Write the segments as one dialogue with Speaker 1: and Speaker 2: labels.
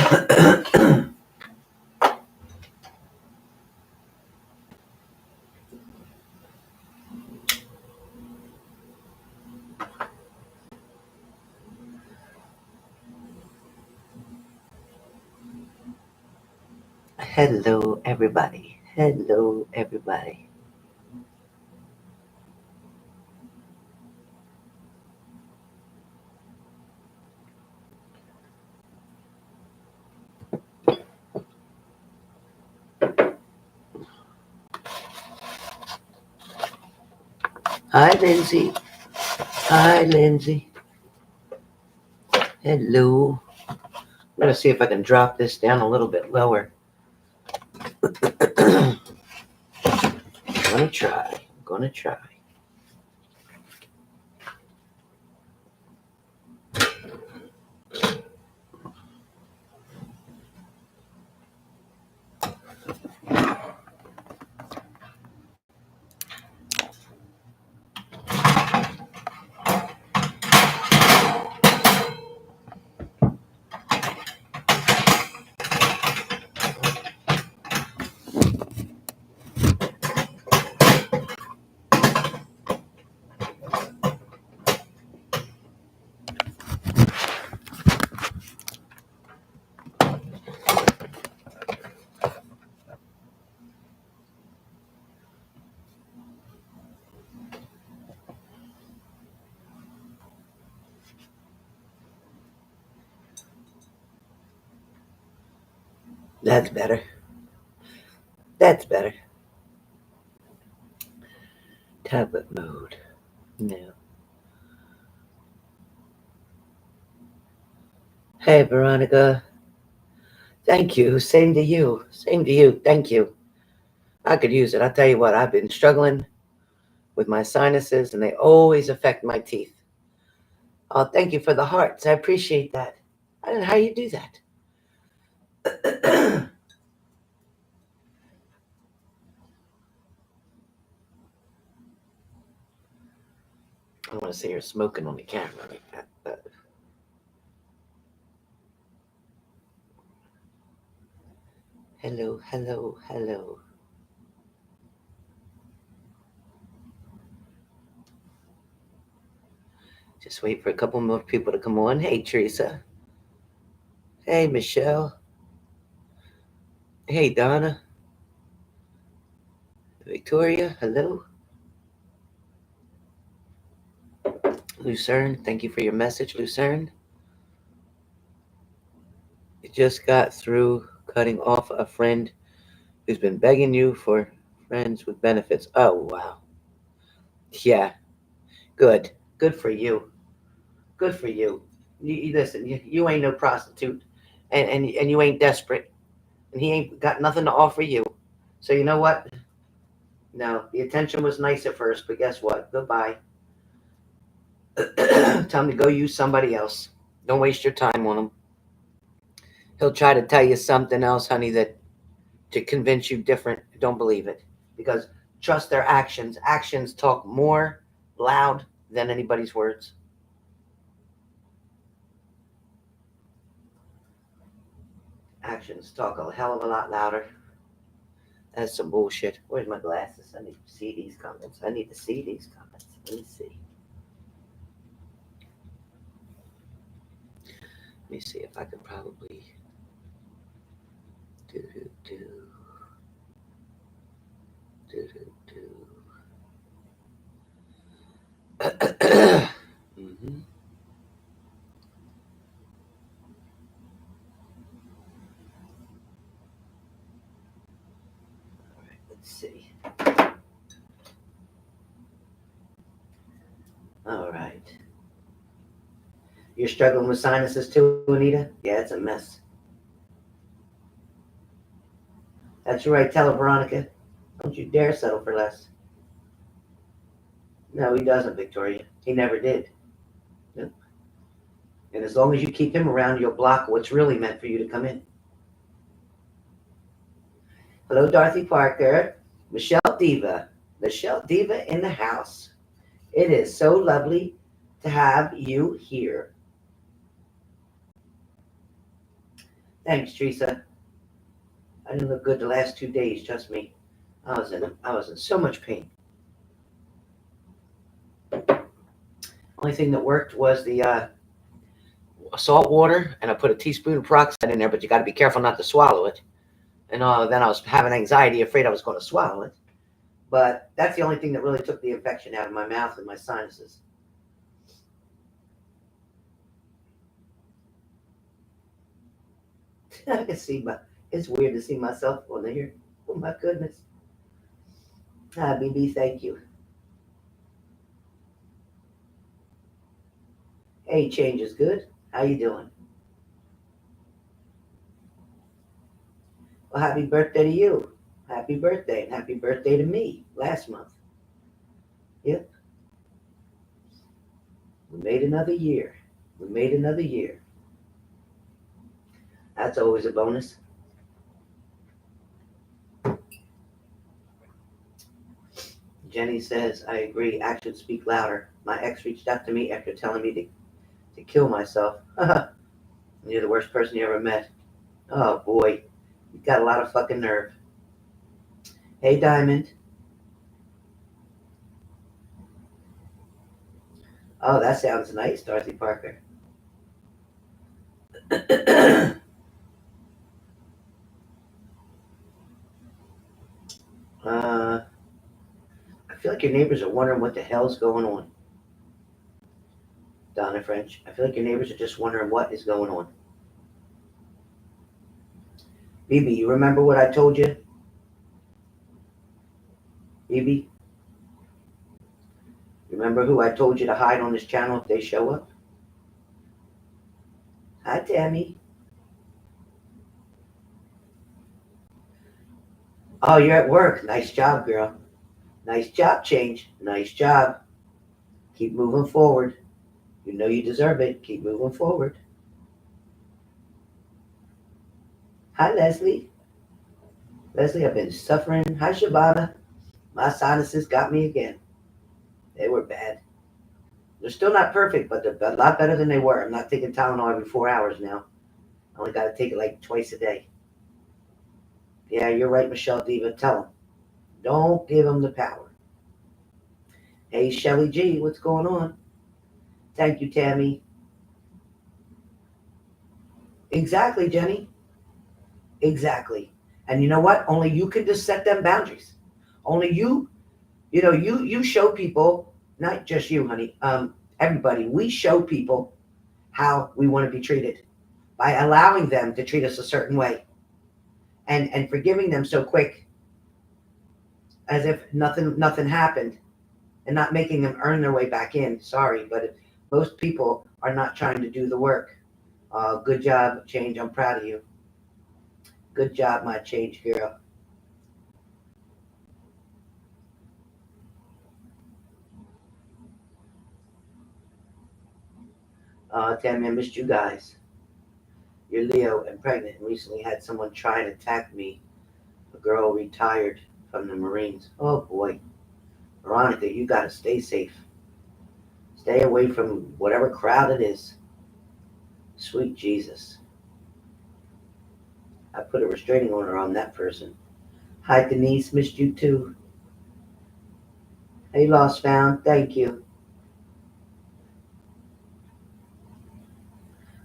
Speaker 1: Hello, everybody. Hello, everybody. Hi, Lindsay. Hi, Lindsay. Hello. I'm going to see if I can drop this down a little bit lower. I'm going to try. I'm going to try. That's better. That's better. Tablet mode. No. Hey, Veronica. Thank you. Same to you. Same to you. Thank you. I could use it. I'll tell you what, I've been struggling with my sinuses, and they always affect my teeth. Oh, thank you for the hearts. I appreciate that. I don't know how you do that. I don't want to see her smoking on the camera like that. But... Hello, hello, hello. Just wait for a couple more people to come on. Hey, Teresa. Hey, Michelle. Hey, Donna. Victoria, hello. Lucerne, thank you for your message, Lucerne. You just got through cutting off a friend who's been begging you for friends with benefits. Oh, wow. Yeah, good. Good for you. Good for you. You listen, you ain't no prostitute, and you ain't desperate, and he ain't got nothing to offer you. So you know what? No, the attention was nice at first, but guess what? Goodbye. Tell him to go use somebody else. Don't waste your time on him. He'll try to tell you something else, honey, that to convince you different. Don't believe it. Because trust their actions. Actions talk more loud than anybody's words. Actions talk a hell of a lot louder. That's some bullshit. Where's my glasses? I need to see these comments. I need to see these comments. Let me see. Let me see if I can probably do. Mm-hmm. All right, let's see. All right. You're struggling with sinuses too, Anita? Yeah, it's a mess. That's right. Tell her, Veronica. Don't you dare settle for less. No, he doesn't, Victoria. He never did. No. And as long as you keep him around, you'll block what's really meant for you to come in. Hello, Dorothy Parker. Michelle Diva. Michelle Diva in the house. It is so lovely to have you here. Thanks, Teresa. I didn't look good the last 2 days, trust me. I was in so much pain. Only thing that worked was the salt water, and I put a teaspoon of peroxide in there, but you got to be careful not to swallow it. And then I was having anxiety, afraid I was going to swallow it. But that's the only thing that really took the infection out of my mouth and my sinuses. I can see it's weird to see myself on here. Oh my goodness. BB, thank you. Hey, change is good. How you doing? Well, happy birthday to you. Happy birthday, and happy birthday to me last month. Yep. We made another year. We made another year. That's always a bonus. Jenny says, I agree. Actions speak louder. My ex reached out to me after telling me to kill myself. You're the worst person you ever met. Oh, boy. You got a lot of fucking nerve. Hey, Diamond. Oh, that sounds nice, Dorothy Parker. I feel like your neighbors are wondering what the hell's going on. Donna French. I feel like your neighbors are just wondering what is going on. BB, you remember what I told you? BB? Remember who I told you to hide on this channel if they show up? Hi, Tammy. Oh, you're at work. Nice job, girl. Nice job, Change. Nice job. Keep moving forward. You know you deserve it. Keep moving forward. Hi, Leslie. Leslie, I've been suffering. Hi, Shabana. My sinuses got me again. They were bad. They're still not perfect, but they're a lot better than they were. I'm not taking Tylenol every 4 hours now. I only got to take it like twice a day. Yeah, you're right, Michelle Diva. Tell them. Don't give them the power. Hey, Shelly G, what's going on? Thank you, Tammy. Exactly, Jenny. Exactly. And you know what? Only you can just set them boundaries. Only you show people, not just you, honey, everybody, we show people how we want to be treated by allowing them to treat us a certain way and forgiving them so quick as if nothing happened and not making them earn their way back in. Sorry, but most people are not trying to do the work. Good job, Change. I'm proud of you. Good job, my Change girl. Tammy, I missed you guys. You're Leo and pregnant and recently had someone try and attack me. A girl retired from the Marines. Oh boy. Veronica, you gotta stay safe. Stay away from whatever crowd it is. Sweet Jesus. I put a restraining order on that person. Hi, Denise. Missed you too. Hey, Lost Found. Thank you.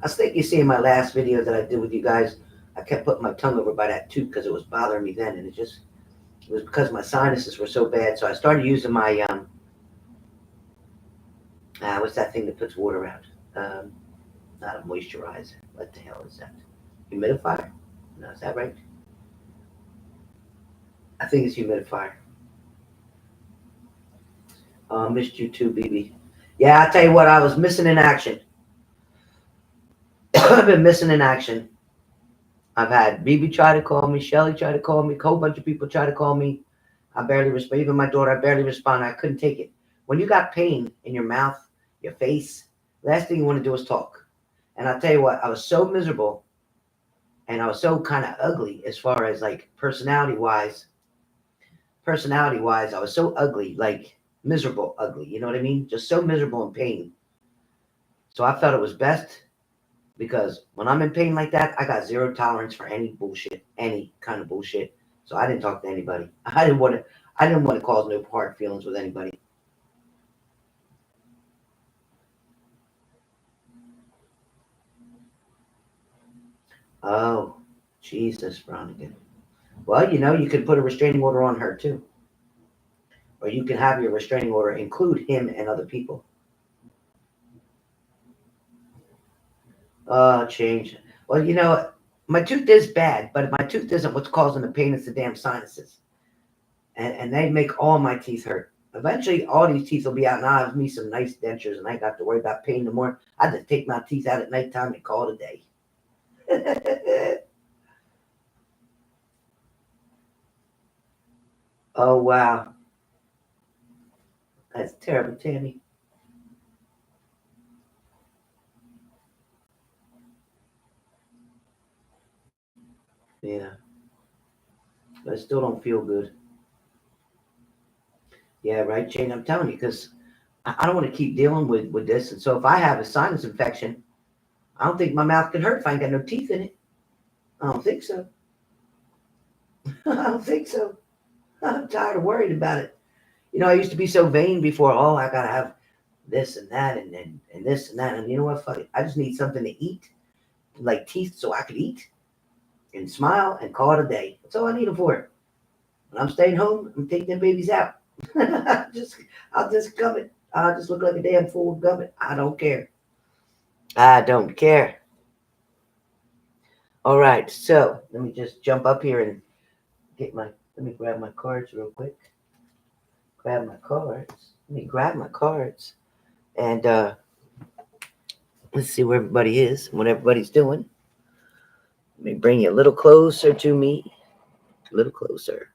Speaker 1: I think you see in my last video that I did with you guys, I kept putting my tongue over by that tooth because it was bothering me then, and it was because my sinuses were so bad. So I started using my what's that thing that puts water out? Not a moisturizer. What the hell is that? Humidifier? No, is that right? I think it's humidifier. Missed you too, BB. Yeah, I tell you what, I was missing in action. I've been missing in action. I've had BB try to call me, Shelly try to call me, a whole bunch of people try to call me. I barely respond. Even my daughter, I barely respond. I couldn't take it. When you got pain in your mouth, your face, last thing you want to do is talk. And I'll tell you what, I was so miserable and I was so kind of ugly as far as like personality wise, I was so ugly, like miserable, ugly. You know what I mean? Just so miserable in pain. So I felt it was best Because when I'm in pain like that, I got zero tolerance for any bullshit, any kind of bullshit. So I didn't talk to anybody. I didn't want to cause no hard feelings with anybody. Oh, Jesus, Bronigan. Well, you could put a restraining order on her too. Or you can have your restraining order include him and other people. Change. Well, my tooth is bad, but my tooth isn't what's causing the pain. It's the damn sinuses. And they make all my teeth hurt. Eventually, all these teeth will be out, and I'll have me some nice dentures, and I ain't got to worry about pain no more. I just take my teeth out at nighttime and call it a day. Oh, wow. That's terrible, Tammy. Yeah, but I still don't feel good. Yeah, right, Jane. I'm telling you, because I don't want to keep dealing with this. And so if I have a sinus infection, I don't think my mouth can hurt if I ain't got no teeth in it. I don't think so. I don't think so. I'm tired of worrying about it. I used to be so vain before. Oh, I gotta have this and that and this and that. And you know what? Fuck it. I just need something to eat, like teeth, so I could eat and smile and call it a day. That's all I need them for. When I'm staying home, I'm taking them babies out. just, I'll just gum it. I'll just look like a damn fool gum it. I don't care. I don't care. All right, so let me just jump up here and let me grab my cards real quick. Grab my cards. Let me grab my cards. And let's see where everybody is, what everybody's doing. Let me bring you a little closer to me. A little closer.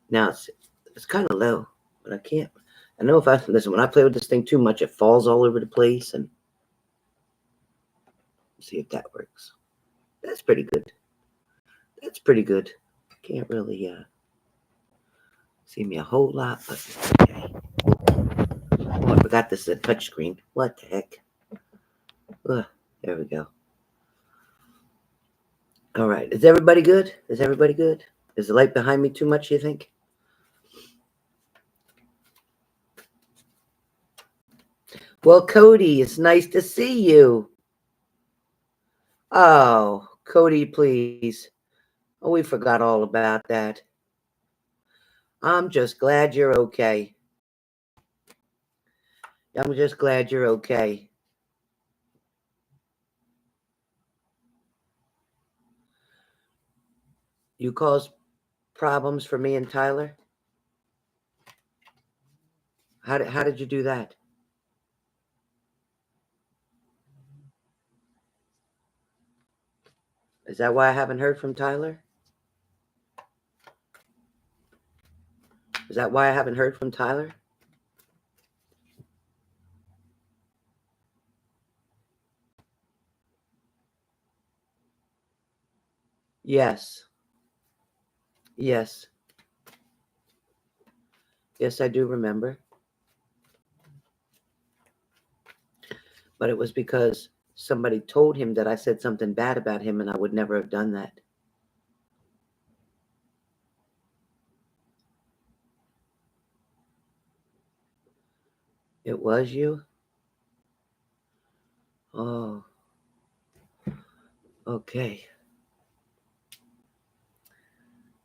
Speaker 1: Now it's kind of low, but I can't. I know if I listen when I play with this thing too much, it falls all over the place. And see if that works. That's pretty good. That's pretty good. Can't really see me a whole lot, but okay. Oh, I forgot this is a touch screen. What the heck? Ugh, there we go. All right. Is everybody good? Is everybody good? Is the light behind me too much, you think? Well, Cody, it's nice to see you. Oh, Cody, please. Oh, we forgot all about that. I'm just glad you're okay. I'm just glad you're okay. You caused problems for me and Tyler? How did you do that? Is that why I haven't heard from Tyler? Is that why I haven't heard from Tyler? Yes. Yes. Yes, I do remember. But it was because somebody told him that I said something bad about him and I would never have done that. It was you? Oh, okay.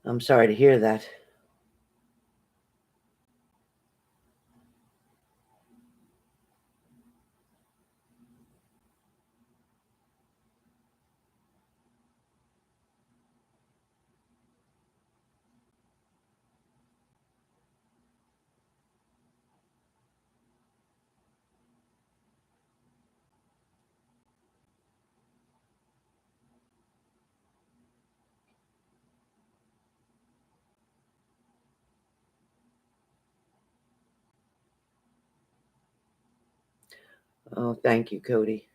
Speaker 1: I'm sorry to hear that. Oh, thank you, Cody.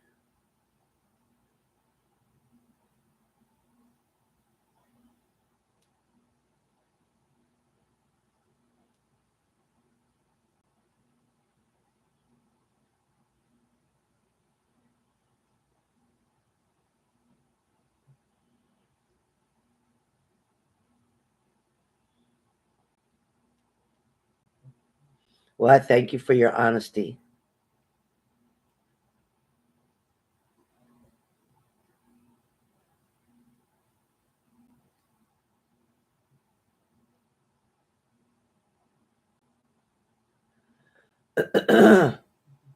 Speaker 1: Well, I thank you for your honesty.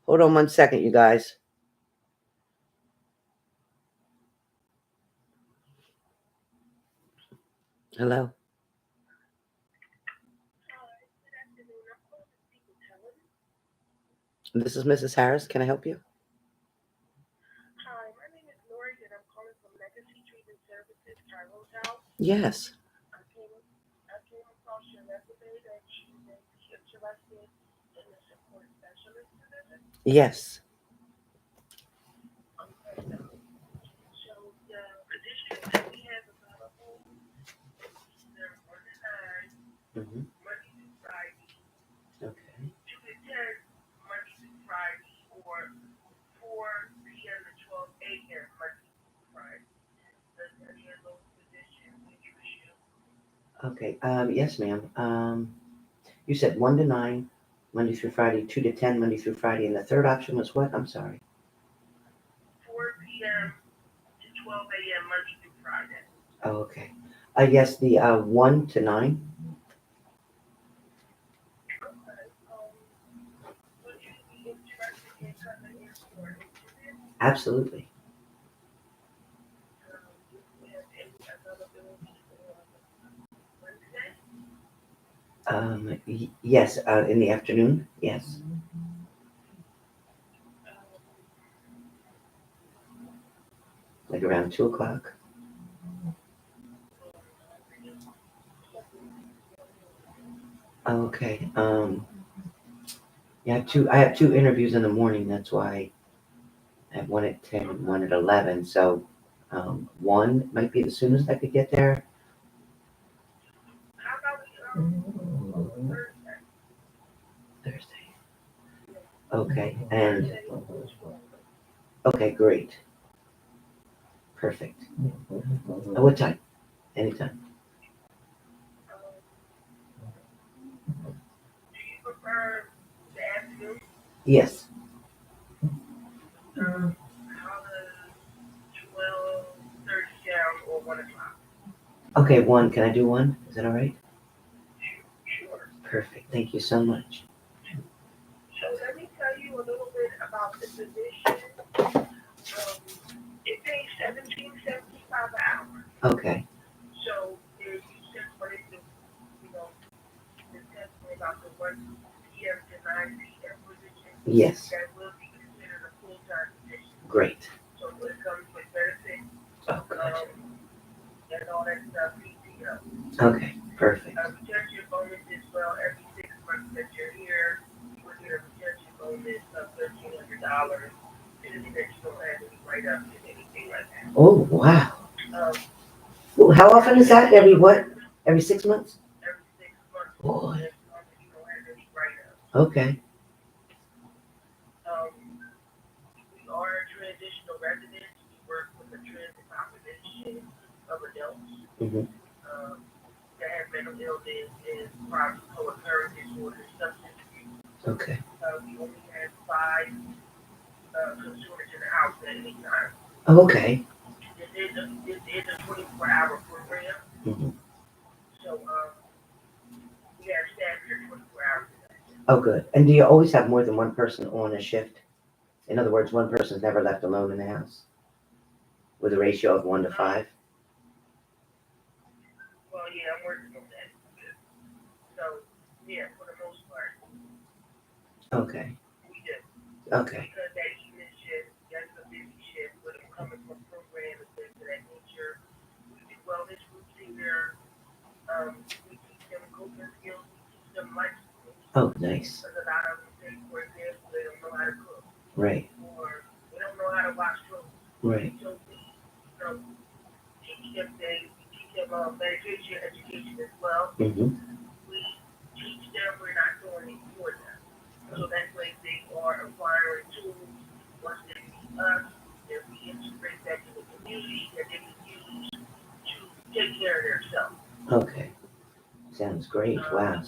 Speaker 1: Hold on 1 second, you guys. Hello. This is Mrs. Harris. Can I help you? Yes. Yes. Mm-hmm. Okay. Okay. Yes, ma'am. You said 1 to 9, Monday through Friday, 2 to 10, Monday through Friday, and the third option was what? I'm sorry. 4 p.m. to 12 a.m. Monday through Friday. Oh, okay. Yes, the 1 to 9. Absolutely. Yes, in the afternoon. Yes. Like around 2 o'clock. Okay. Yeah, I have two interviews in the morning. That's why I have one at 10 and one at 11. So, one might be the soonest I could get there. Thursday. Okay. And okay, great. Perfect. What time? Anytime. Yes. Okay, one. Can I do one? Is that all right? Perfect. Thank you so much. Okay. Yes. Great. Oh, good. Okay, perfect. Oh, wow. Well, how often is that? Every what? Every 6 months? Boy. Okay. Hmm. Okay. Oh, okay. Hmm. Oh, good. And do you always have more than one person on a shift? In other words, one person's never left alone in the house with a ratio of 1 to 5? Okay. Okay. Oh, nice. Right. Right. Hmm. Okay. Sounds great. Wow.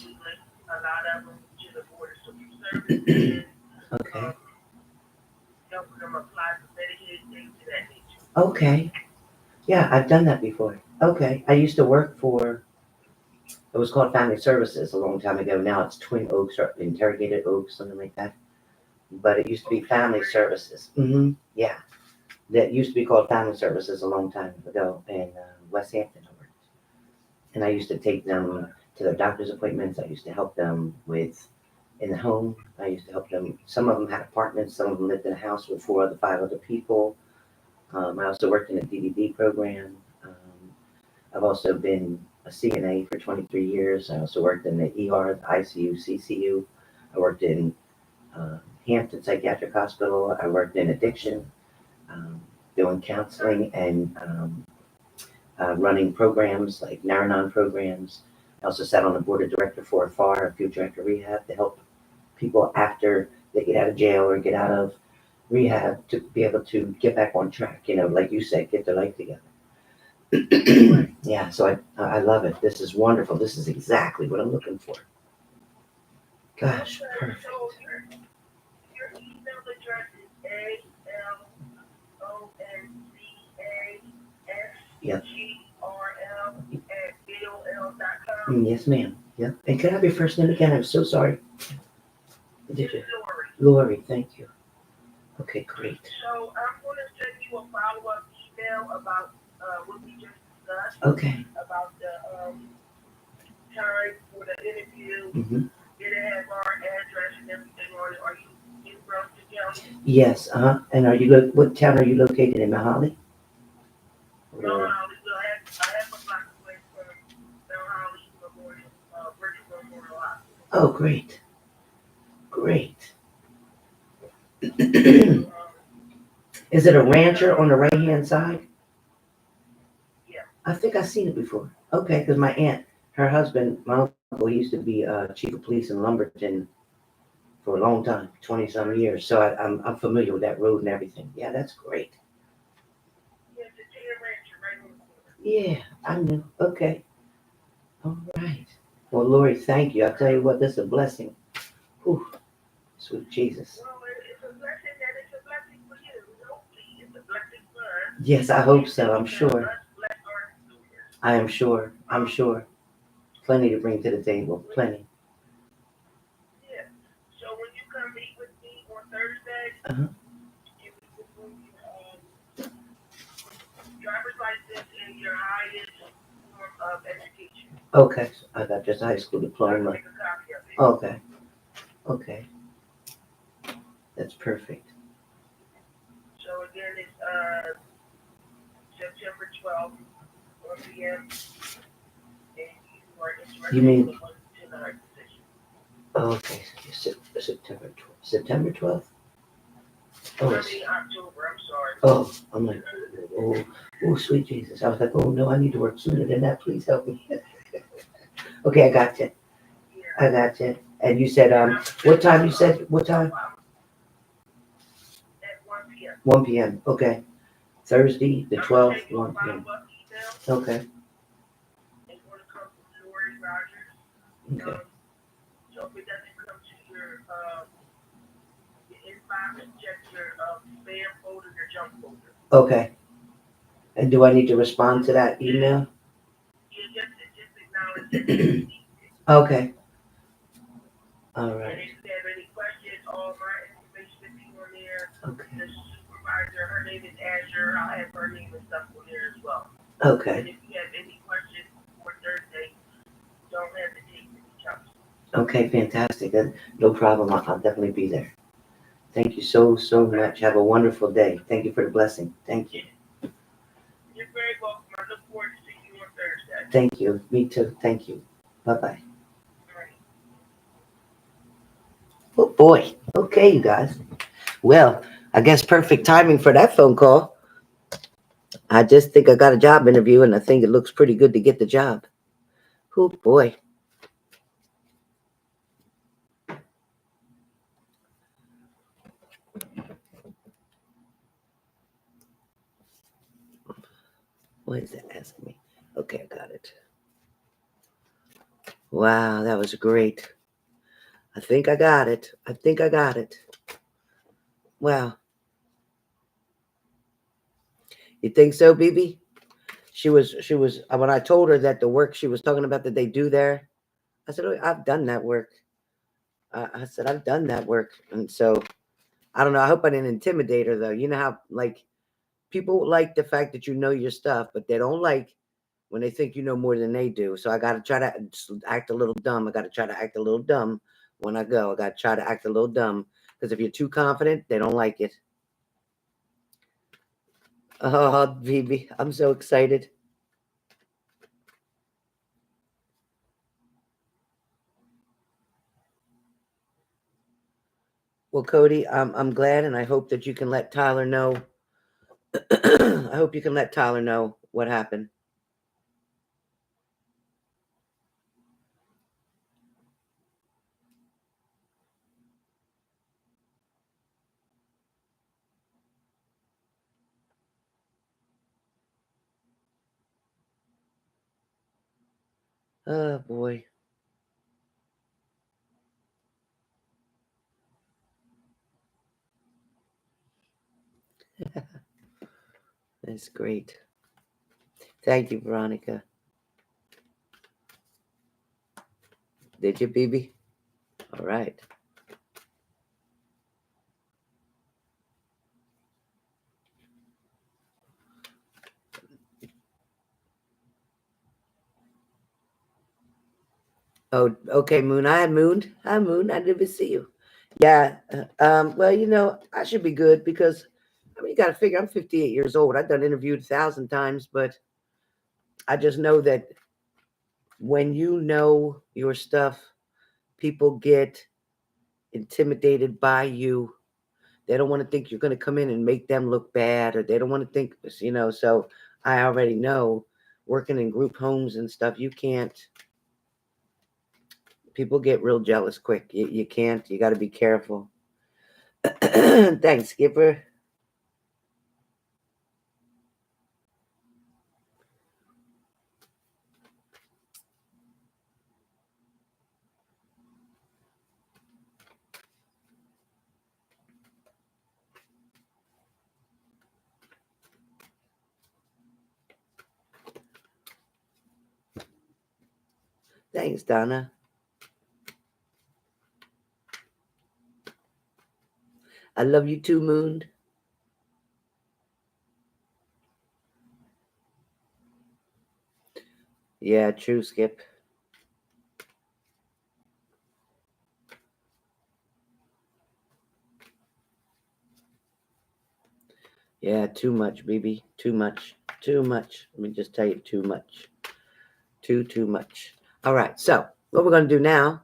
Speaker 1: Okay.
Speaker 2: helping them apply for Medicaid, things of that nature.
Speaker 1: Okay. Yeah, I've done that before. Okay. I used to work for, it was called Family Services a long time ago. Now it's Twin Oaks or Interrogated Oaks, something like that. But it used to be Family Services. Yeah. That used to be called Family Services a long time ago in West Hampton. I worked. And I used to take them to their doctor's appointments. I used to help them with in the home. I used to help them. Some of them had apartments. Some of them lived in a house with five other people. I also worked in a DDD program. I've also been a CNA for 23 years. I also worked in the ER, the ICU, CCU. I worked in Hampton Psychiatric Hospital. I worked in addiction, um, doing counseling and running programs like Naranon programs. I also sat on the board of director for a FAR, a Field Director Rehab, to help people after they get out of jail or get out of rehab to be able to get back on track, like you said, get their life together. Yeah, so I love it. This is wonderful. This is exactly what I'm looking for. Gosh, perfect.
Speaker 2: So your email address is aloncsgrl@aol.com.
Speaker 1: Yes, ma'am. Yeah. And can I have your first name again? I'm so sorry. Did you?
Speaker 2: Lori.
Speaker 1: Lori, thank you. Okay, great.
Speaker 2: So I'm going to send you a follow-up email about what we just discussed.
Speaker 1: Okay.
Speaker 2: About the time for the interview.
Speaker 1: Mm-hmm.
Speaker 2: It has our address and everything on it. Are you in Brunswick County?
Speaker 1: Yes, And what town are you located in, Mahali?
Speaker 2: No, Holly. Well, I have a block away from Mount Holly Memorial, Virtual Memorial Hospital.
Speaker 1: Oh, great. Great. Is it a rancher on the right-hand side?
Speaker 2: Yeah.
Speaker 1: I think I've seen it before. Okay, because my aunt, her husband, my uncle, he used to be chief of police in Lumberton for a long time, 20-some years. So I'm familiar with that road and everything. Yeah, that's great.
Speaker 2: Yeah, the Jada Rancher right on the corner.
Speaker 1: Yeah, I knew. Okay. All right. Well, Lori, thank you. I'll tell you what, this is a blessing. Whew. Sweet Jesus.
Speaker 2: Well, it's a blessing that it's a blessing for you. Hopefully, it's a blessing for us.
Speaker 1: Yes, I hope so. I'm sure.
Speaker 2: Us bless our students.
Speaker 1: I am sure. I'm sure. Plenty to bring to the table. Plenty.
Speaker 2: Yeah. So when you come meet with me on Thursday,
Speaker 1: Uh-huh.
Speaker 2: you will bring your driver's license and your highest form of education.
Speaker 1: Okay. So I got just a high school
Speaker 2: So
Speaker 1: diploma.
Speaker 2: make a copy of it.
Speaker 1: Okay. Okay. That's perfect.
Speaker 2: So again, it's September 12th, 1 p.m. And you are interested
Speaker 1: You mean-
Speaker 2: in the 1 to 9 position.
Speaker 1: Okay. September 12th. September 12th? Oh,
Speaker 2: I mean October, I'm sorry.
Speaker 1: oh, I'm like, oh, sweet Jesus. I was like, oh no, I need to work sooner than that. Please help me. Okay, I got you.
Speaker 2: Yeah.
Speaker 1: I got you. And you said, what time you said? What time?
Speaker 2: At 1 p.m.
Speaker 1: 1 p.m. Okay. Thursday, the
Speaker 2: I'm gonna
Speaker 1: 12th,
Speaker 2: send you a
Speaker 1: 1 p.m.
Speaker 2: follow-up email.
Speaker 1: Okay.
Speaker 2: It's going to come from Lori Rogers.
Speaker 1: Okay.
Speaker 2: So if it doesn't come to your inbox, check your spam folder, your junk folder.
Speaker 1: Okay. And do I need to respond to that email?
Speaker 2: You just acknowledge that you received it.
Speaker 1: Okay. All
Speaker 2: And
Speaker 1: right.
Speaker 2: if you have any questions, all my information will be on there.
Speaker 1: Okay.
Speaker 2: The supervisor, her name is Azure. I'll have her name and stuff on there as well. And
Speaker 1: Okay.
Speaker 2: if you have any questions for Thursday, don't hesitate to reach out.
Speaker 1: Okay, fantastic. No problem. I'll definitely be there. Thank you so much. Have a wonderful day. Thank you for the blessing. Thank you.
Speaker 2: You're very welcome. I look forward to seeing you on Thursday.
Speaker 1: Thank you. Me too. Thank you. Bye-bye.
Speaker 2: All right.
Speaker 1: Oh boy. Okay, you guys. Well, I guess perfect timing for that phone call. I just think I got a job interview and I think it looks pretty good to get the job. Oh boy. What is that asking me? Okay, I got it. Wow, that was great. I think I got it. I think I got it. Well, you think so, BB? She was when I told her that the work she was talking about that they do there, I said, "Oh, I've done that work." I said, "I've done that work," and so I don't know. I hope I didn't intimidate her though. You know how like people like the fact that you know your stuff, but they don't like when they think you know more than they do. So I got to try to act a little dumb. I got to try to act a little dumb when I go. I got to try to act a little dumb because if you're too confident, they don't like it. Oh, BB, I'm so excited. Well, Cody, I'm glad, and I hope that you can let Tyler know. I hope you can let Tyler know what happened. Oh boy, that's great. Thank you, Veronica. Did you, BB? All right. Oh, okay, Moon. I Moon. Hi, Moon. I didn't see you. Yeah. Well, I should be good because I mean, you got to figure I'm 58 years old. I've done interviewed 1,000 times, but I just know that when you know your stuff, people get intimidated by you. They don't want to think you're going to come in and make them look bad, or they don't want to think, So I already know working in group homes and stuff, you can't, people get real jealous quick. You can't, you got to be careful. Thanks, Skipper. Thanks, Donna. I love you too, Moon. Yeah, true, Skip. Yeah, too much, BB. Too much. Too much. Let me just tell you, too much. Too much. All right, so what we're going to do now,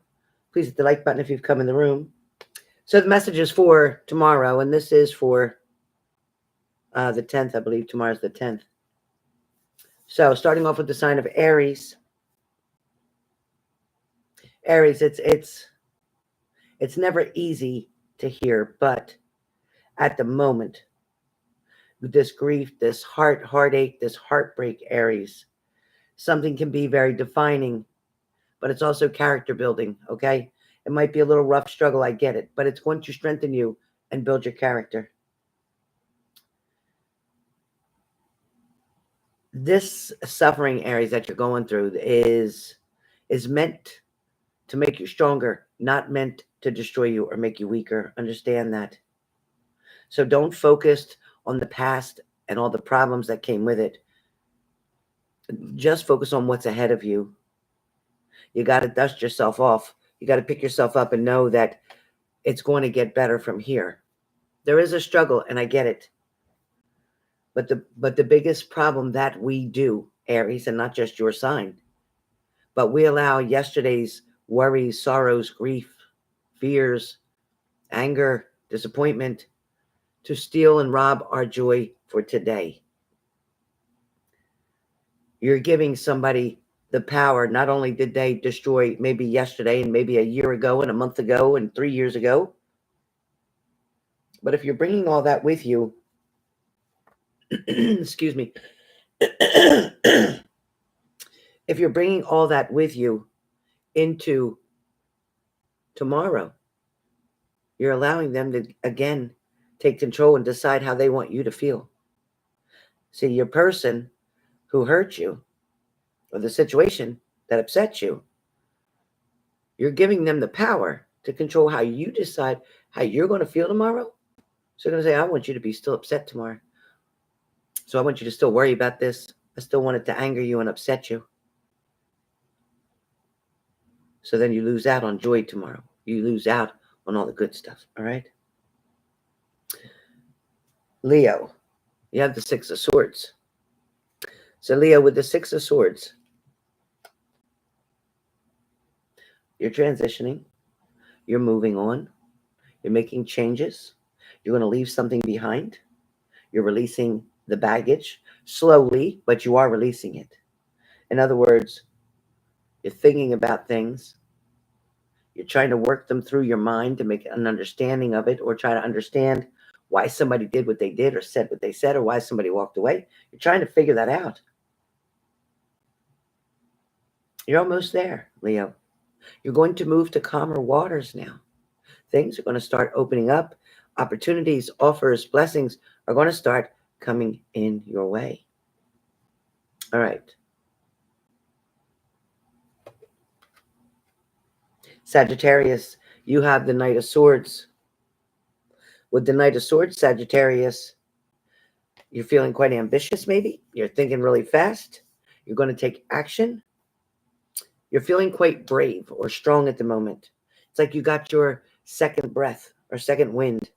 Speaker 1: please hit the like button if you've come in the room. So the message is for tomorrow, and this is for the 10th, I believe. Tomorrow's the 10th. So starting off with the sign of Aries. Aries, it's never easy to hear, but at the moment, this grief, this heartache, this heartbreak, Aries, something can be very defining, but it's also character building, okay? It might be a little rough struggle, I get it, but it's going to strengthen you and build your character. This suffering, Aries, that you're going through is meant to make you stronger, not meant to destroy you or make you weaker. Understand that. So don't focus on the past and all the problems that came with it. Just focus on what's ahead of you. You got to dust yourself off. You got to pick yourself up and know that it's going to get better from here. There is a struggle, and I get it. But the biggest problem that we do, Aries, and not just your sign, but we allow yesterday's worries, sorrows, grief, fears, anger, disappointment to steal and rob our joy for today. You're giving somebody the power. Not only did they destroy maybe yesterday and maybe a year ago and a month ago and 3 years ago, but if you're bringing all that with you, excuse me, if you're bringing all that with you into tomorrow. You're allowing them to, again, take control and decide how they want you to feel. See, your person who hurt you or the situation that upset you, you're giving them the power to control how you decide how you're going to feel tomorrow. So they're going to say, I want you to be still upset tomorrow. So I want you to still worry about this. I still want it to anger you and upset you. So then you lose out on joy tomorrow. You lose out on all the good stuff. All right? Leo, you have the Six of Swords. So Leo, with the Six of Swords, you're transitioning. You're moving on. You're making changes. You're going to leave something behind. You're releasing the baggage slowly, but you are releasing it. In other words, you're thinking about things. You're trying to work them through your mind to make an understanding of it, or try to understand why somebody did what they did or said what they said, or why somebody walked away. You're trying to figure that out. You're almost there, Leo. You're going to move to calmer waters now. Things are going to start opening up. Opportunities, offers, blessings are going to start coming in your way. All right. Sagittarius, you have the Knight of Swords. With the Knight of Swords, Sagittarius, you're feeling quite ambitious maybe. You're thinking really fast. You're going to take action. You're feeling quite brave or strong at the moment. It's like you got your second breath or second wind.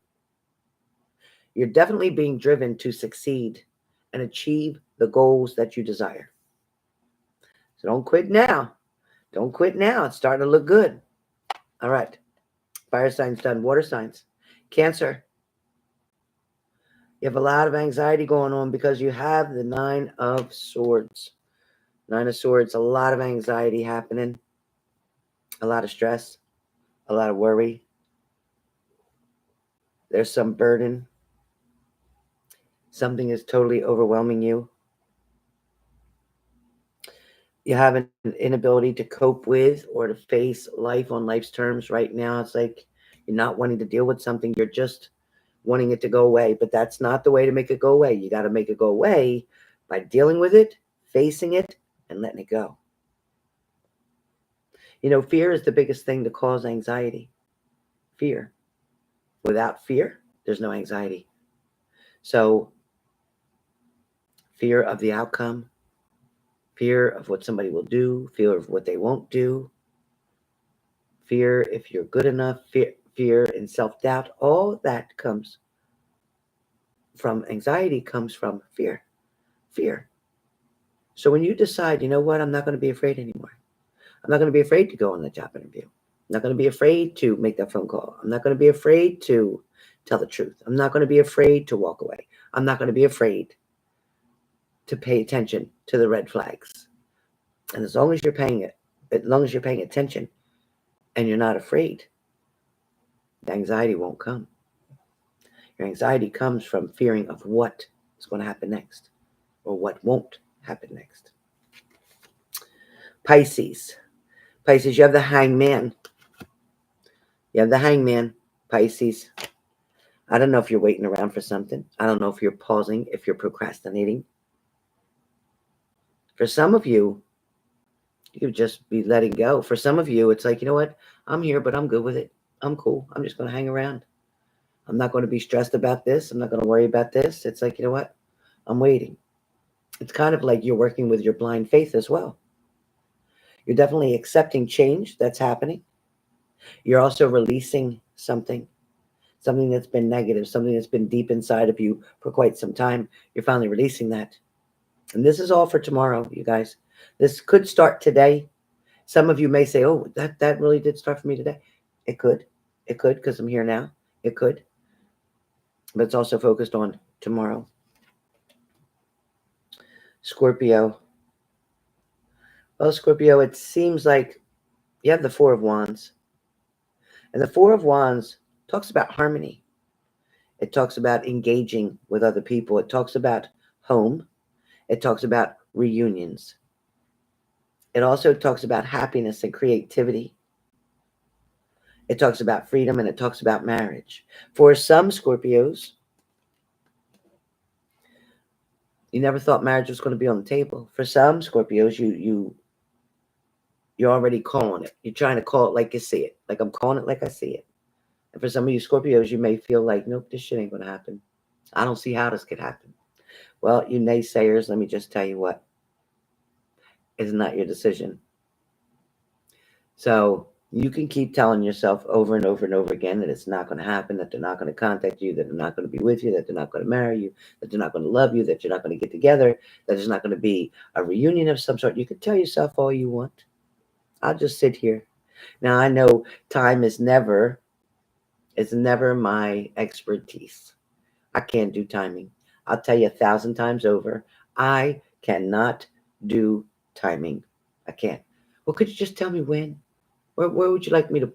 Speaker 1: You're definitely being driven to succeed and achieve the goals that you desire. So don't quit now. Don't quit now. It's starting to look good. All right. Fire signs done. Water signs. Cancer. You have a lot of anxiety going on because you have the Nine of Swords. Nine of Swords, a lot of anxiety happening. A lot of stress. A lot of worry. There's some burden. Something is totally overwhelming you. You have an inability to cope with or to face life on life's terms right now. It's like you're not wanting to deal with something. You're just wanting it to go away. But that's not the way to make it go away. You got to make it go away by dealing with it, facing it, and letting it go. You know, fear is the biggest thing to cause anxiety. Fear. Without fear, there's no anxiety. So, fear of the outcome, fear of what somebody will do, fear of what they won't do, fear if you're good enough, fear and self-doubt, all that comes from anxiety, comes from fear. Fear. So when you decide, you know what, I'm not going to be afraid anymore. I'm not going to be afraid to go on the job interview. I'm not going to be afraid to make that phone call. I'm not going to be afraid to tell the truth. I'm not going to be afraid to walk away. I'm not going to be afraid to pay attention to the red flags. And as long as you're paying attention and you're not afraid, the anxiety won't come. Your anxiety comes from fearing of what is going to happen next or what won't happen next. Pisces. Pisces, you have the Hangman. You have the Hangman, Pisces. I don't know if you're waiting around for something. I don't know if you're pausing, if you're procrastinating. For some of you, you could just be letting go. For some of you, it's like, you know what? I'm here, but I'm good with it. I'm cool. I'm just going to hang around. I'm not going to be stressed about this. I'm not going to worry about this. It's like, you know what? I'm waiting. It's kind of like you're working with your blind faith as well. You're definitely accepting change that's happening. You're also releasing something that's been negative, something that's been deep inside of you for quite some time. You're finally releasing that. And this is all for tomorrow, you guys. This could start today. Some of you may say, oh, that really did start for me today. It could. It could, because I'm here now. It could. But it's also focused on tomorrow. Scorpio. Well, Scorpio, it seems like you have the Four of Wands. And the Four of Wands talks about harmony. It talks about engaging with other people. It talks about home. It talks about reunions. It also talks about happiness and creativity. It talks about freedom and it talks about marriage. For some Scorpios, you never thought marriage was going to be on the table. For some Scorpios, you're already calling it. You're trying to call it like you see it. Like I'm calling it like I see it. And for some of you Scorpios, you may feel like, nope, this shit ain't going to happen. I don't see how this could happen. Well, you naysayers, let me just tell you what. It's not your decision. So you can keep telling yourself over and over and over again that it's not going to happen, that they're not going to contact you, that they're not going to be with you, that they're not going to marry you, that they're not going to love you, that you're not going to get together, that there's not going to be a reunion of some sort. You can tell yourself all you want. I'll just sit here. Now I know time is never my expertise. I can't do timing. I'll tell you 1,000 times over, I cannot do timing. I can't. Well, could you just tell me when? Where would you like me to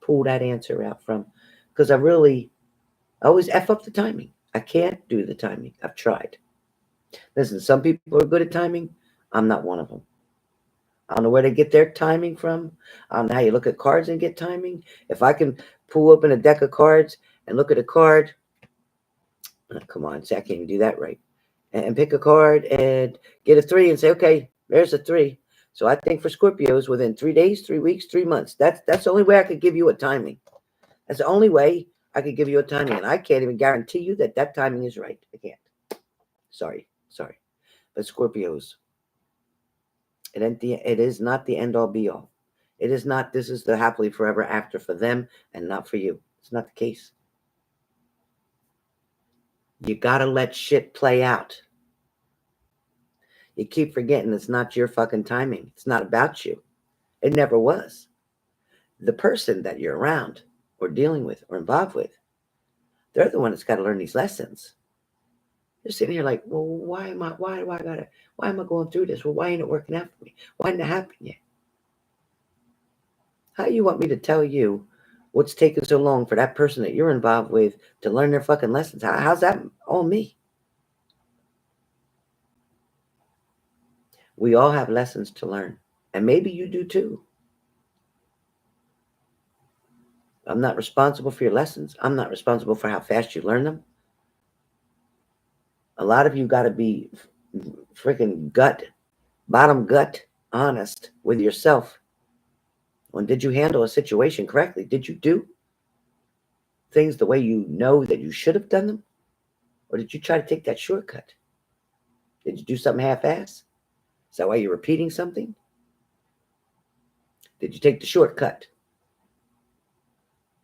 Speaker 1: pull that answer out from? Because I always F up the timing. I can't do the timing. I've tried. Listen, some people are good at timing. I'm not one of them. I don't know where they get their timing from. I don't know how you look at cards and get timing. If I can pull open a deck of cards and look at a card, come on, see, I can't even do that right. And pick a card and get a 3 and say, okay, there's a 3. So I think for Scorpios, within 3 days, 3 weeks, 3 months, that's the only way I could give you a timing. That's the only way I could give you a timing. And I can't even guarantee you that that timing is right. I can't. Sorry. But Scorpios, it is not the end all be all. It is not, this is the happily forever after for them and not for you. It's not the case. You got to let shit play out. You keep forgetting it's not your fucking timing. It's not about you. It never was. The person that you're around or dealing with or involved with, they're the one that's got to learn these lessons. You're sitting here like, well, why am I going through this? Well, why ain't it working out for me? Why didn't it happen yet? How do you want me to tell you what's taking so long for that person that you're involved with to learn their fucking lessons? How's that on me? We all have lessons to learn. And maybe you do too. I'm not responsible for your lessons. I'm not responsible for how fast you learn them. A lot of you got to be freaking bottom gut honest with yourself. When did you handle a situation correctly? Did you do things the way you know that you should have done them? Or did you try to take that shortcut? Did you do something half-ass? Is that why you're repeating something? Did you take the shortcut?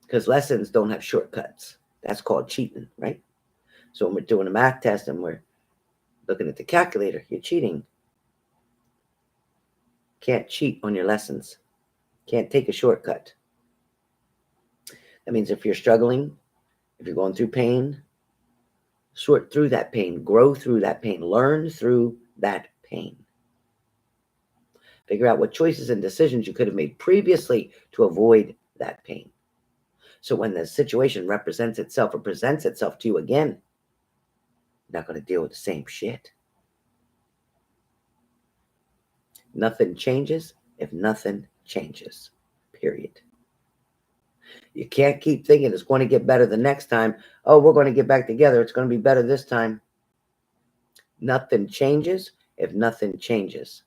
Speaker 1: Because lessons don't have shortcuts. That's called cheating, right? So when we're doing a math test and we're looking at the calculator, you're cheating. Can't cheat on your lessons. Can't take a shortcut. That means if you're struggling, if you're going through pain, sort through that pain, grow through that pain, learn through that pain. Figure out what choices and decisions you could have made previously to avoid that pain. So when the situation represents itself or presents itself to you again, you're not going to deal with the same shit. Nothing changes if nothing changes. Period. You can't keep thinking it's going to get better the next time. Oh, we're going to get back together. It's going to be better this time. Nothing changes if nothing changes.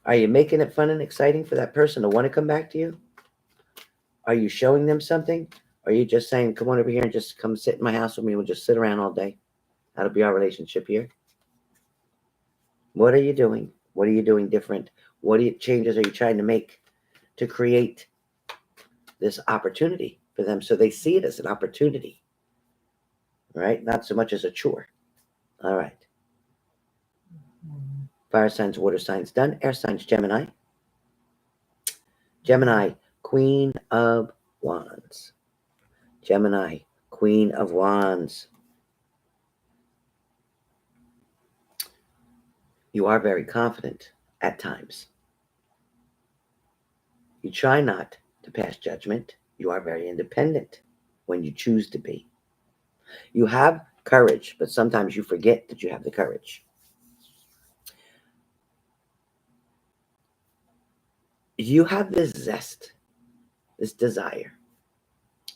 Speaker 1: Are you making it fun and exciting for that person to want to come back to you? Are you showing them something? Or are you just saying, come on over here and just come sit in my house with me. We'll just sit around all day. That'll be our relationship here. What are you doing? What are you doing different? What changes are you trying to make to create this opportunity for them so they see it as an opportunity? All right? Not so much as a chore. All right. Fire signs, water signs done. Air signs, Gemini. Gemini, Queen of Wands. Gemini, Queen of Wands. You are very confident at times. You try not to pass judgment. You are very independent when you choose to be. You have courage, but sometimes you forget that you have the courage. you have this zest, this desire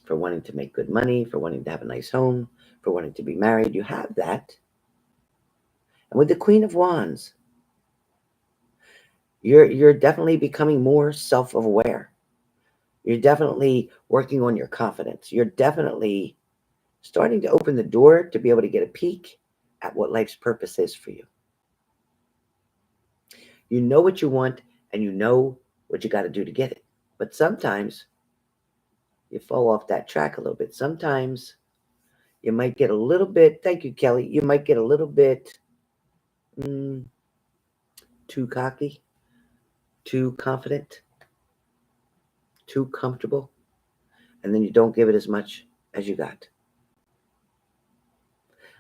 Speaker 1: for wanting to make good money, for wanting to have a nice home, for wanting to be married. You have that. And with the Queen of Wands, you're definitely becoming more self-aware. You're definitely working on your confidence. You're definitely starting to open the door to be able to get a peek at what life's purpose is for you. You know what you want and you know what you got to do to get it. But sometimes you fall off that track a little bit. Sometimes you might get a little bit, thank you, Kelly, you might get a little bit mm, too cocky, too confident, too comfortable, and then you don't give it as much as you got.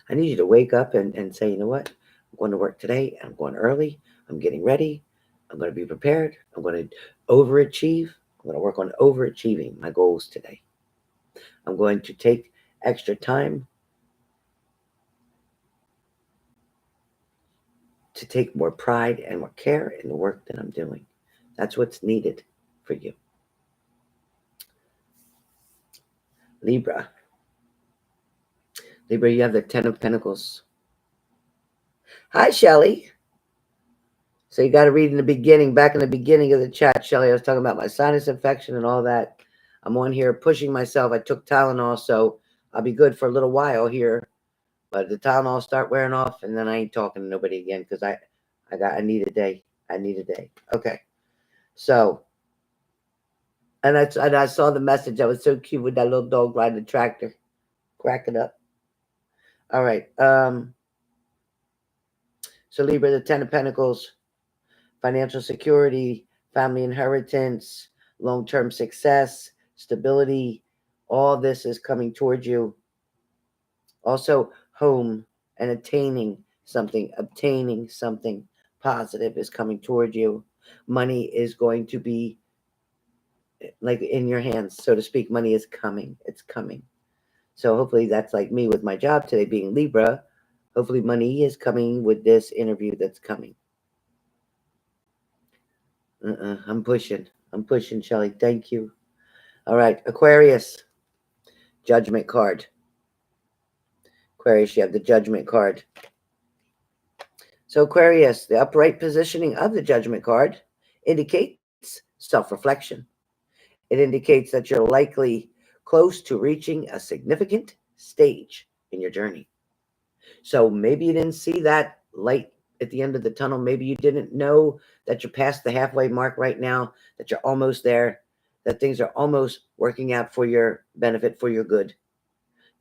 Speaker 1: I need you to wake up and say, you know what? I'm going to work today. I'm going early. I'm getting ready. I'm going to be prepared. I'm going to overachieve. I'm going to work on overachieving my goals today. I'm going to take extra time to take more pride and more care in the work that I'm doing. That's what's needed for you. Libra. Libra, you have the Ten of Pentacles. Hi, Shelly. So you got to read in the beginning, back in the beginning of the chat, Shelly. I was talking about my sinus infection and all that. I'm on here pushing myself. I took Tylenol, so I'll be good for a little while here. But the Tylenol start wearing off, and then I ain't talking to nobody again because I need a day. I need a day. Okay. So, and I saw the message. That was so cute with that little dog riding the tractor, cracking up. All right. So Libra, the Ten of Pentacles, financial security, family inheritance, long-term success, stability, all this is coming towards you. Also, home and obtaining something positive is coming towards you. Money is going to be like in your hands, so to speak. Money is coming. It's coming. So hopefully that's like me with my job today being Libra. Hopefully money is coming with this interview that's coming. I'm pushing, Shelly. Thank you. All right, Aquarius, Judgment card. Aquarius, you have the Judgment card. So Aquarius, the upright positioning of the Judgment card indicates self-reflection. It indicates that you're likely close to reaching a significant stage in your journey. So maybe you didn't see that light at the end of the tunnel. Maybe you didn't know that you're past the halfway mark right now, that you're almost there, that things are almost working out for your benefit, for your good.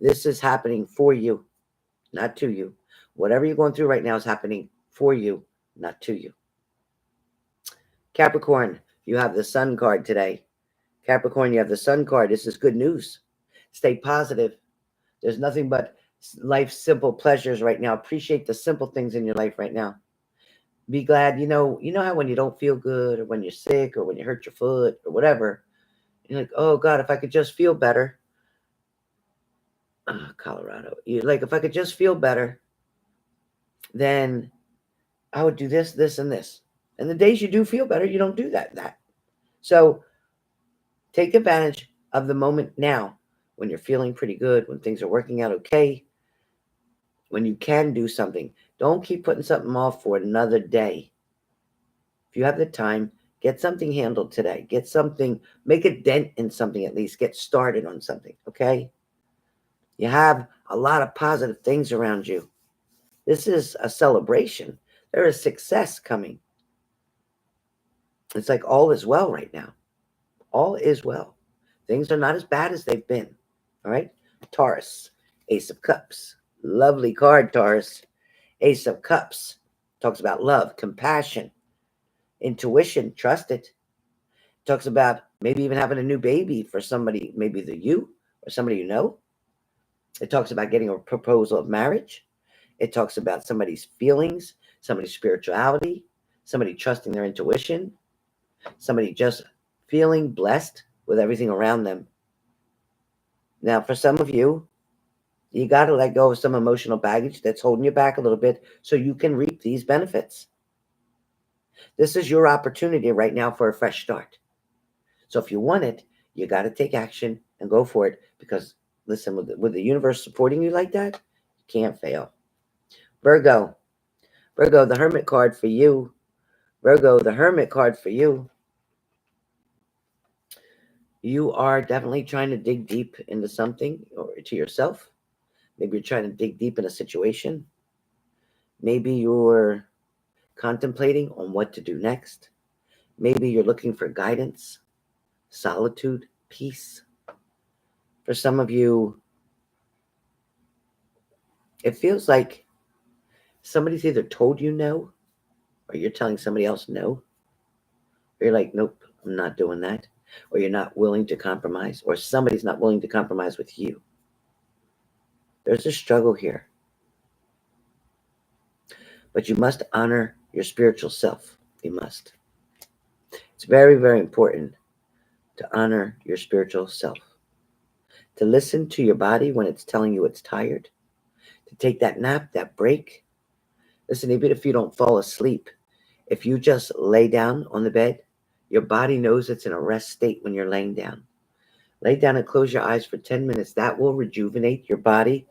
Speaker 1: This is happening for you, not to you. Whatever you're going through right now is happening for you, not to you. Capricorn, you have the Sun card today. Capricorn, you have the Sun card. This is good news. Stay positive. There's nothing but life's simple pleasures right now. Appreciate the simple things in your life right now. Be glad. You know how when you don't feel good or when you're sick or when you hurt your foot or whatever, you're like, oh God, if I could just feel better. Colorado. You're like, if I could just feel better, then I would do this, this, and this. And the days you do feel better, you don't do that. So take advantage of the moment now when you're feeling pretty good, when things are working out okay, when you can do something. Don't keep putting something off for another day. If you have the time, get something handled today. Get something, make a dent in something at least. Get started on something, okay? You have a lot of positive things around you. This is a celebration. There is success coming. It's like all is well right now. All is well. Things are not as bad as they've been. All right? Taurus, Ace of Cups. Lovely card, Taurus. Ace of Cups talks about love, compassion, intuition, trust it. Talks about maybe even having a new baby for somebody, maybe either you or somebody you know. It talks about getting a proposal of marriage. It talks about somebody's feelings, somebody's spirituality, somebody trusting their intuition, somebody just feeling blessed with everything around them. Now, for some of you, you got to let go of some emotional baggage that's holding you back a little bit so you can reap these benefits. This is your opportunity right now for a fresh start. So if you want it, you got to take action and go for it because, listen, with the universe supporting you like that, you can't fail. Virgo, Virgo, the Hermit card for you. Virgo, the Hermit card for you. You are definitely trying to dig deep into something or to yourself. Maybe you're trying to dig deep in a situation. Maybe you're contemplating on what to do next. Maybe you're looking for guidance, solitude, peace. For some of you, it feels like somebody's either told you no or you're telling somebody else no. Or you're like, nope, I'm not doing that. Or you're not willing to compromise, or somebody's not willing to compromise with you. There's a struggle here. But you must honor your spiritual self. You must. It's very, very important to honor your spiritual self. To listen to your body when it's telling you it's tired. To take that nap, that break. Listen, even if you don't fall asleep, if you just lay down on the bed, your body knows it's in a rest state when you're laying down. Lay down and close your eyes for 10 minutes. That will rejuvenate your body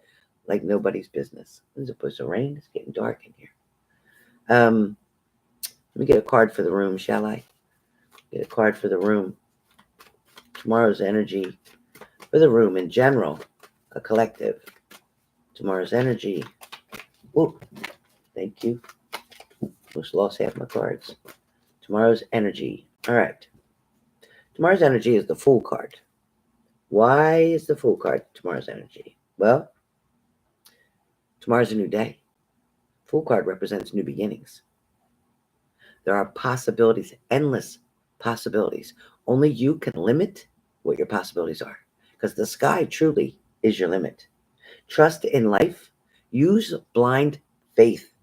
Speaker 1: like nobody's business. It's supposed to rain. It's getting dark in here. Let me get a card for the room, shall I? Get a card for the room. Tomorrow's energy for the room in general, a collective. Tomorrow's energy. Oh, thank you. Almost lost half my cards. Tomorrow's energy. All right. Tomorrow's energy is the Fool card. Why is the Fool card tomorrow's energy? Well, tomorrow's a new day. Fool card represents new beginnings. There are possibilities, endless possibilities. Only you can limit what your possibilities are because the sky truly is your limit. Trust in life. Use blind faith.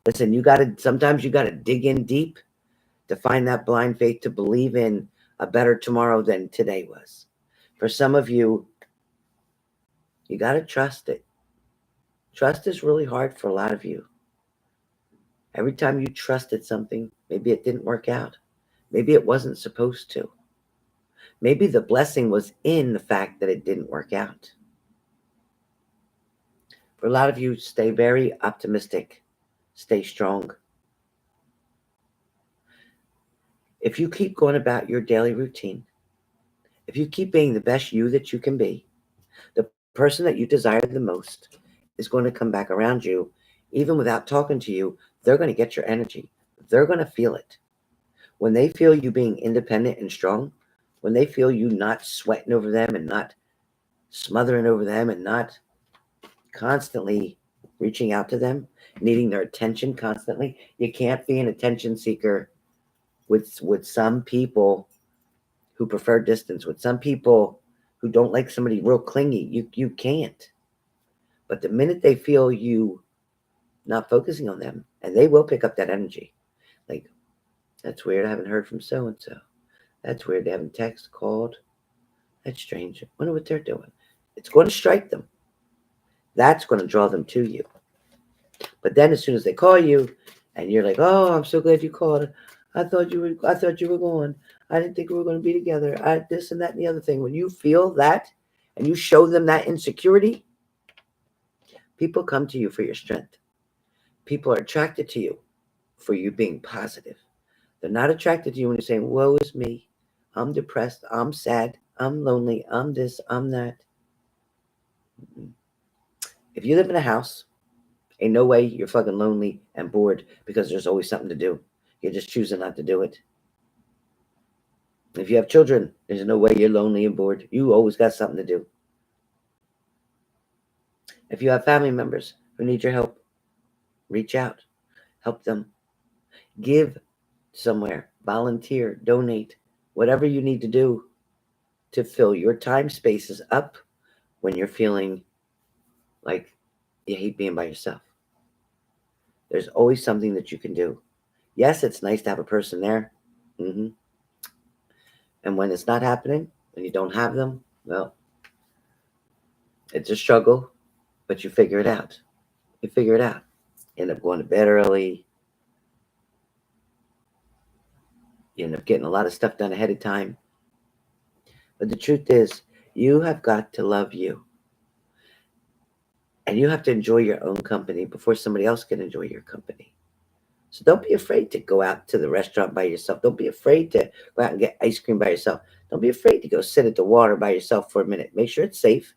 Speaker 1: Listen, sometimes you got to dig in deep to find that blind faith to believe in a better tomorrow than today was. For some of you, you got to trust it. Trust is really hard for a lot of you. Every time you trusted something, maybe it didn't work out. Maybe it wasn't supposed to. Maybe the blessing was in the fact that it didn't work out. For a lot of you, stay very optimistic. Stay strong. If you keep going about your daily routine, if you keep being the best you that you can be, the person that you desire the most is going to come back around you. Even without talking to you, they're going to get your energy. They're going to feel it. When they feel you being independent and strong, when they feel you not sweating over them and not smothering over them and not constantly reaching out to them, needing their attention constantly, you can't be an attention seeker with some people who prefer distance, with some people who don't like somebody real clingy. You can't. But the minute they feel you not focusing on them, and they will pick up that energy. Like, that's weird. I haven't heard from so and so. That's weird. They haven't texted, called. That's strange. I wonder what they're doing. It's going to strike them. That's going to draw them to you. But then as soon as they call you and you're like, "Oh, I'm so glad you called. I thought you were going. I didn't think we were going to be together. I this and that and the other thing." When you feel that and you show them that insecurity, people come to you for your strength. People are attracted to you for you being positive. They're not attracted to you when you're saying, "Woe is me. I'm depressed. I'm sad. I'm lonely. I'm this. I'm that." If you live in a house, ain't no way you're fucking lonely and bored because there's always something to do. You're just choosing not to do it. If you have children, there's no way you're lonely and bored. You always got something to do. If you have family members who need your help, reach out, help them, give somewhere, volunteer, donate, whatever you need to do to fill your time spaces up when you're feeling like you hate being by yourself. There's always something that you can do. Yes, it's nice to have a person there. Mm-hmm. And when it's not happening, when you don't have them, well, it's a struggle, but you figure it out. You figure it out. End up going to bed early. You end up getting a lot of stuff done ahead of time. But the truth is, you have got to love you. And you have to enjoy your own company before somebody else can enjoy your company. So don't be afraid to go out to the restaurant by yourself. Don't be afraid to go out and get ice cream by yourself. Don't be afraid to go sit at the water by yourself for a minute. Make sure it's safe.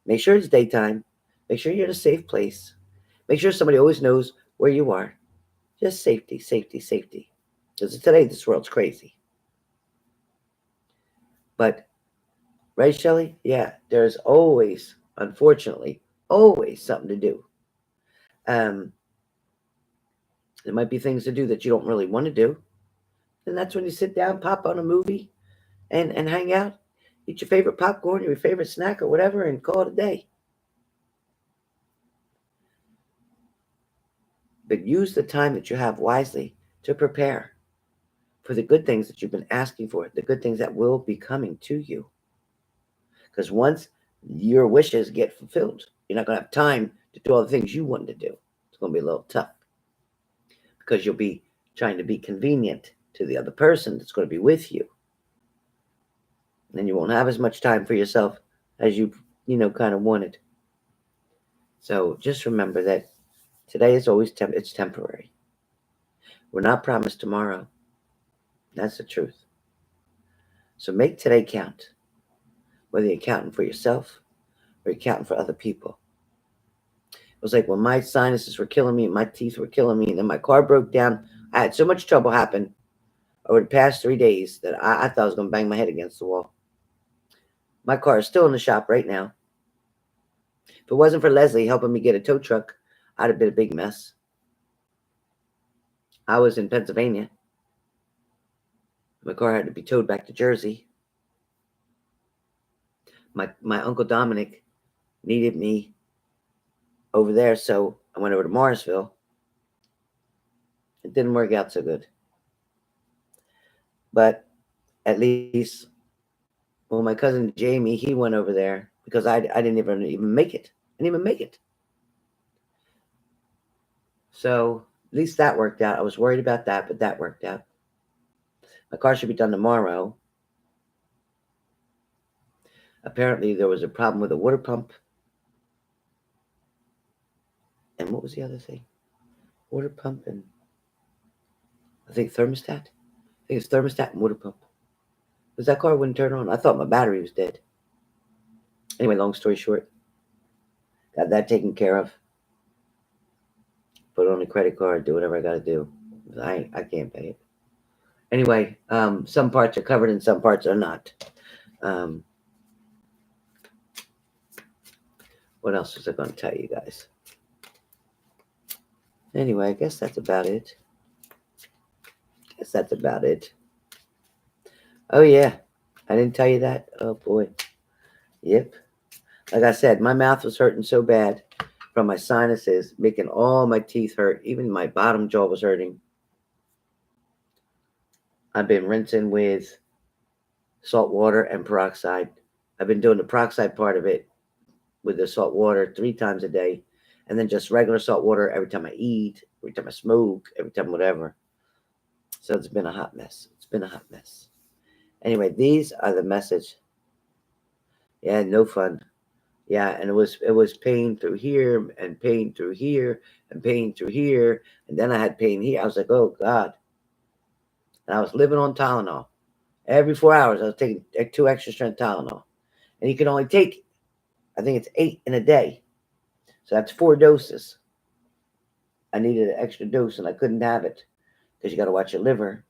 Speaker 1: Make sure it's daytime. Make sure you're in a safe place. Make sure somebody always knows where you are. Just safety, safety, safety. Because today this world's crazy. But, right, Shelley? Yeah, there's always, unfortunately, always something to do. Um, there might be things to do that you don't really want to do. And that's when you sit down, pop on a movie, and hang out, eat your favorite popcorn, your favorite snack, or whatever, and call it a day. But use the time that you have wisely to prepare for the good things that you've been asking for, the good things that will be coming to you. Because once your wishes get fulfilled, you're not going to have time to do all the things you wanted to do. It's going to be a little tough because you'll be trying to be convenient to the other person that's going to be with you. And then you won't have as much time for yourself as you kind of wanted. So just remember that today is always it's temporary. We're not promised tomorrow. That's the truth. So make today count, whether you're counting for yourself or you're counting for other people. It was like when my sinuses were killing me, my teeth were killing me, and then my car broke down. I had so much trouble happen over the past 3 days that I thought I was going to bang my head against the wall. My car is still in the shop right now. If it wasn't for Leslie helping me get a tow truck, I'd have been a big mess. I was in Pennsylvania. My car had to be towed back to Jersey. My Uncle Dominic needed me over there, so I went over to Morrisville. It didn't work out so good. But at least, well, my cousin Jamie, he went over there because I didn't even make it. I didn't even make it. So at least that worked out. I was worried about that, but that worked out. My car should be done tomorrow. Apparently, there was a problem with a water pump. And what was the other thing? Water pump and I think thermostat. I think it's thermostat and water pump. Because that car wouldn't turn on. I thought my battery was dead. Anyway, long story short, got that taken care of. Put it on a credit card, do whatever I got to do. I can't pay it. Anyway, some parts are covered and some parts are not. What else was I going to tell you guys? Anyway, I guess that's about it. Oh, yeah. I didn't tell you that? Oh, boy. Yep. Like I said, my mouth was hurting so bad from my sinuses, making all my teeth hurt. Even my bottom jaw was hurting. I've been rinsing with salt water and peroxide. I've been doing the peroxide part of it with the salt water 3 times a day, and then just regular salt water every time I eat, every time I smoke, every time whatever. So it's been a hot mess. Anyway, these are the message. Yeah, no fun. Yeah, and it was pain through here and pain through here and pain through here, and then I had pain here. I was like, oh God. And I was living on Tylenol. Every 4 hours, I was taking 2 extra strength Tylenol. And you can only take, I think it's 8 in a day. So that's 4 doses. I needed an extra dose and I couldn't have it because you got to watch your liver.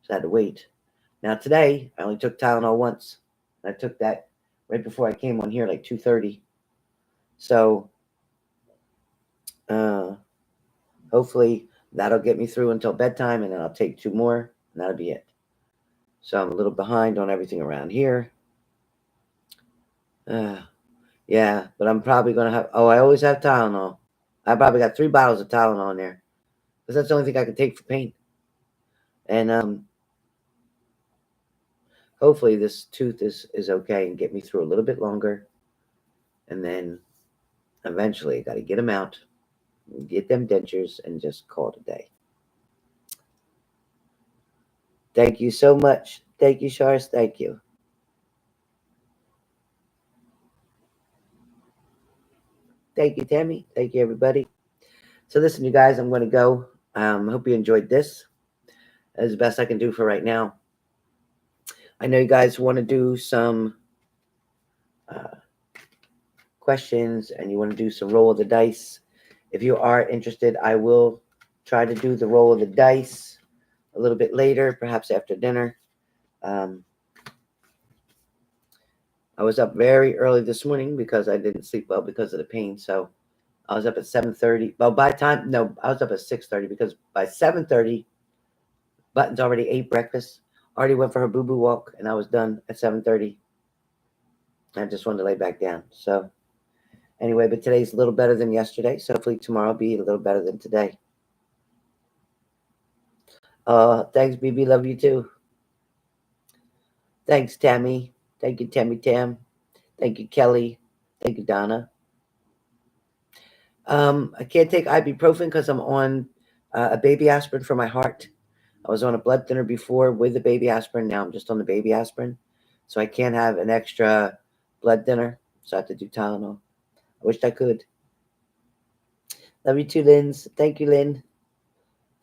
Speaker 1: So I had to wait. Now today, I only took Tylenol once. And I took that right before I came on here, like 2:30. So hopefully that'll get me through until bedtime, and then I'll take 2 more, and that'll be it. So I'm a little behind on everything around here. Yeah, but I'm probably going to have, I always have Tylenol. I probably got 3 bottles of Tylenol in there because that's the only thing I can take for pain. And hopefully this tooth is okay and get me through a little bit longer. And then eventually I got to get them out, get them dentures, and just call it a day. Thank you so much. Thank you, Shars. Thank you. Thank you, Tammy. Thank you, everybody. So listen, you guys, I'm going to go. Hope you enjoyed this. As best I can do for right now. I know you guys want to do some uh, questions and you want to do some roll of the dice. If you are interested, I will try to do the roll of the dice a little bit later, perhaps after dinner. Um, I was up very early this morning because I didn't sleep well because of the pain. So I was up at 7:30. Well, by time no, I was up at 6:30 because by 7:30, Button's already ate breakfast, already went for her boo boo walk, and I was done at 7:30. I just wanted to lay back down. So anyway, but today's a little better than yesterday. So hopefully tomorrow will be a little better than today. Thanks, BB. Love you too. Thanks, Tammy. Thank you, Tammy Tam. Thank you, Kelly. Thank you, Donna. I can't take ibuprofen because I'm on a baby aspirin for my heart. I was on a blood thinner before with the baby aspirin. Now I'm just on the baby aspirin. So I can't have an extra blood thinner. So I have to do Tylenol. I wished I could. Love you too, Linz. Thank you, Lynn.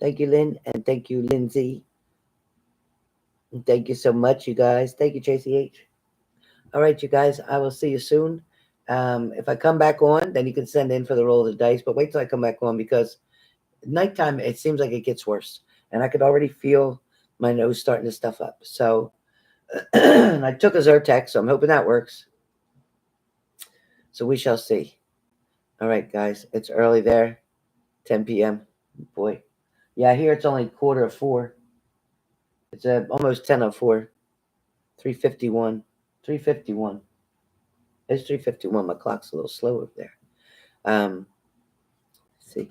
Speaker 1: Thank you, Lynn. And thank you, Lindsay. And thank you so much, you guys. Thank you, JCH. All right, you guys. I will see you soon. If I come back on, then you can send in for the roll of the dice. But wait till I come back on because nighttime, it seems like it gets worse. And I could already feel my nose starting to stuff up. So I took a Zyrtec, so I'm hoping that works. So we shall see. All right, guys. It's early there. 10 p.m. Boy. Yeah, here it's only 4:15. It's almost 10:04. 3:51. 3:51. It's 3:51. My clock's a little slow over there. Let's see.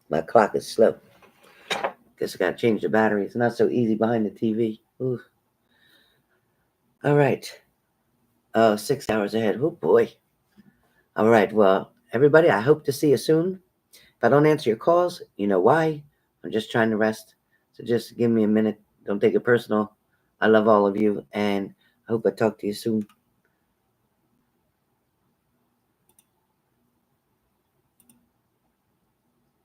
Speaker 1: My clock is slow. Guess I gotta change the battery. It's not so easy behind the TV. Ooh. All right. Oh, 6 hours ahead. Oh boy. All right. Well, everybody, I hope to see you soon. If I don't answer your calls, you know why. I'm just trying to rest. So just give me a minute. Don't take it personal. I love all of you, and I hope I talk to you soon.